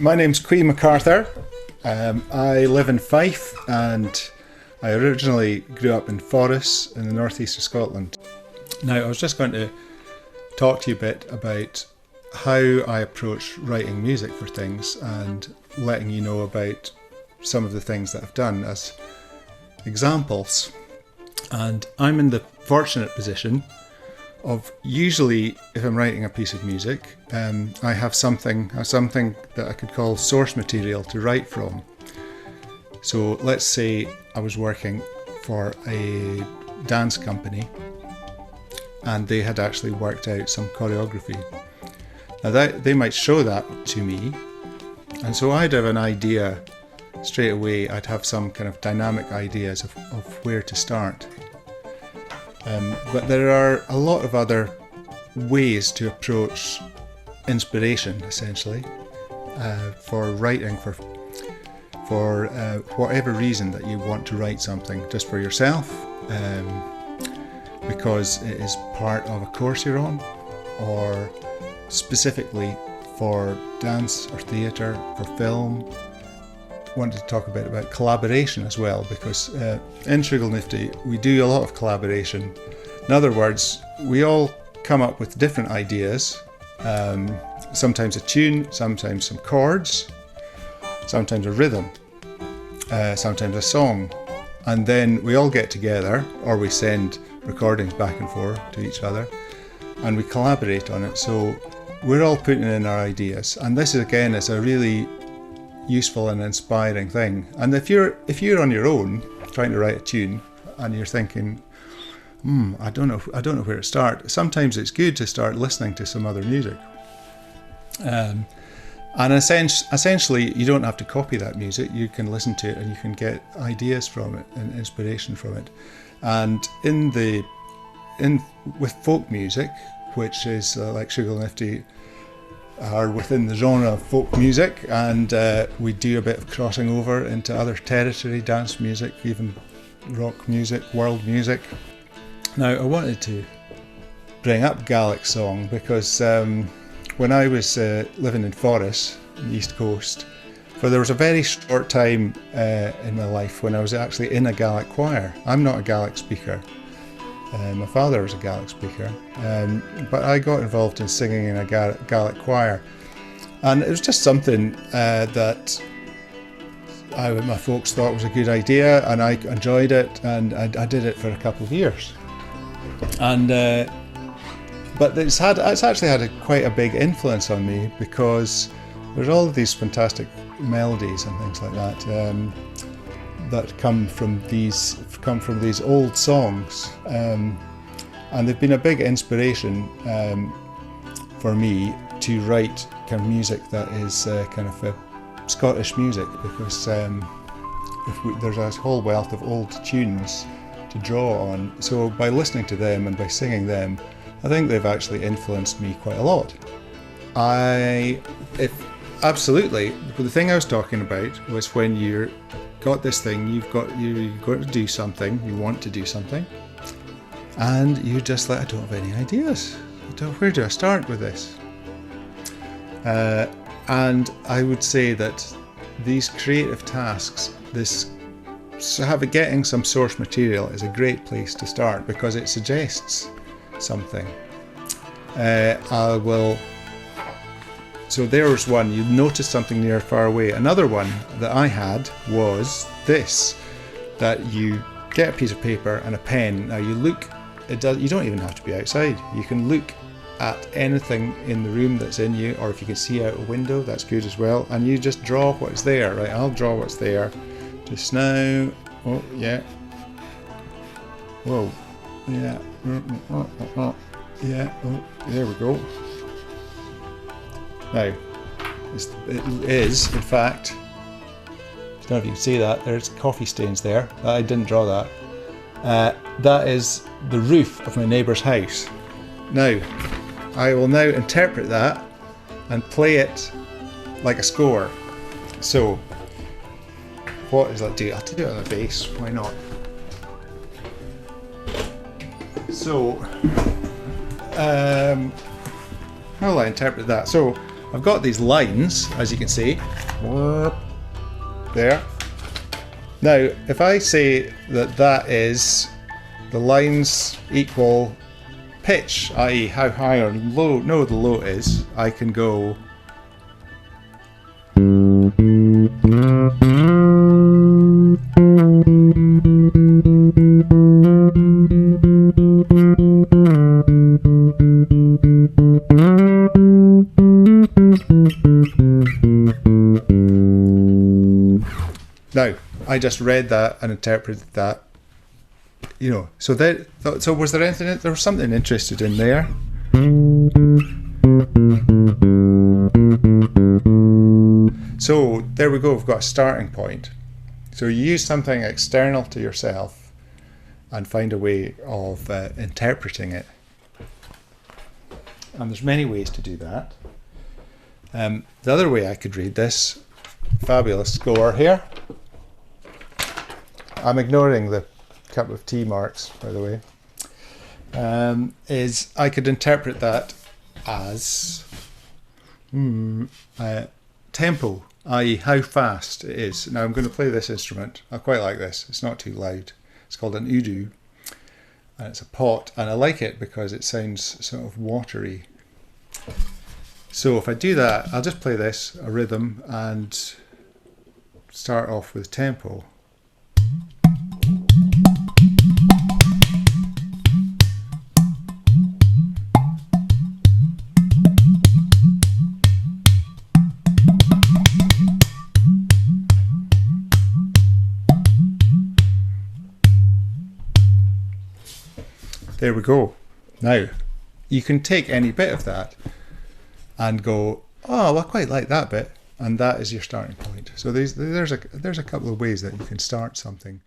My name's Quee MacArthur. I live in Fife and I originally grew up in Forres in the northeast of Scotland. Now, I was just going to talk to you a bit about how I approach writing music for things and letting you know about some of the things that I've done as examples. And I'm in the fortunate position of usually, if I'm writing a piece of music, I have something that I could call source material to write from. So let's say I was working for a dance company and they had actually worked out some choreography. Now they might show that to me, and so I'd have an idea straight away. I'd have some kind of dynamic ideas of where to start. But there are a lot of other ways to approach inspiration, essentially, for writing, for whatever reason that you want to write something, just for yourself, because it is part of a course you're on, or specifically for dance or theatre, for film. Wanted to talk a bit about collaboration as well, because in Nifty we do a lot of collaboration. In other words, we all come up with different ideas, sometimes a tune, sometimes some chords, sometimes a rhythm, sometimes a song, and then we all get together, or we send recordings back and forth to each other, and we collaborate on it. So we're all putting in our ideas, and this again is a really useful and inspiring thing. And if you're on your own trying to write a tune and you're thinking, I don't know where to start, sometimes it's good to start listening to some other music. And essentially you don't have to copy that music. You can listen to it and you can get ideas from it and inspiration from it. And with folk music, which is like Sugar Nifty are within the genre of folk music, and we do a bit of crossing over into other territory, dance music, even rock music, world music. Now, I wanted to bring up Gaelic song because when I was living in Forres, on the East Coast, there was a very short time in my life when I was actually in a Gaelic choir. I'm not a Gaelic speaker. My father was a Gaelic speaker, but I got involved in singing in a Gaelic choir, and it was just something that my folks thought was a good idea, and I enjoyed it, and I did it for a couple of years. And but it's actually had quite a big influence on me, because there's all of these fantastic melodies and things like that that come from these old songs, and they've been a big inspiration for me to write kind of music that is kind of Scottish music, because there's a whole wealth of old tunes to draw on. So by listening to them and by singing them, I think they've actually influenced me quite a lot. Absolutely, the thing I was talking about was when you're got this thing, you've got to do something, you want to do something, and you're just like, I don't have any ideas. Where do I start with this? And I would say that these creative tasks, getting some source material is a great place to start, because it suggests something. So there was one, you noticed something near far away. Another one that I had was this, that you get a piece of paper and a pen. Now you don't even have to be outside. You can look at anything in the room that's in you, or if you can see out a window, that's good as well. And you just draw what's there, right? I'll draw what's there just now. Oh, yeah. Whoa. Yeah. Yeah. Oh, there we go. Now, it is, in fact, I don't know if you can see that, there's coffee stains there. I didn't draw that. That is the roof of my neighbour's house. Now, I will now interpret that and play it like a score. So, what does that do? I'll do it on the bass, why not? So, how will I interpret that? So, I've got these lines, as you can see, there. Now, if I say that that is the lines equal pitch, i.e. how high or low the low is, I can go now. I just read that and interpreted that, you know. So was there anything? There was something interested in there. So there we go. We've got a starting point. So you use something external to yourself and find a way of interpreting it. And there's many ways to do that. The other way I could read this fabulous score here. I'm ignoring the couple of T marks, by the way. Is I could interpret that as tempo, i.e. how fast it is. Now I'm going to play this instrument. I quite like this. It's not too loud. It's called an udu, and it's a pot, and I like it because it sounds sort of watery. So if I do that, I'll just play this, a rhythm, and start off with tempo. There we go. Now, you can take any bit of that and go, oh, I quite like that bit, and that is your starting point. So there's a couple of ways that you can start something.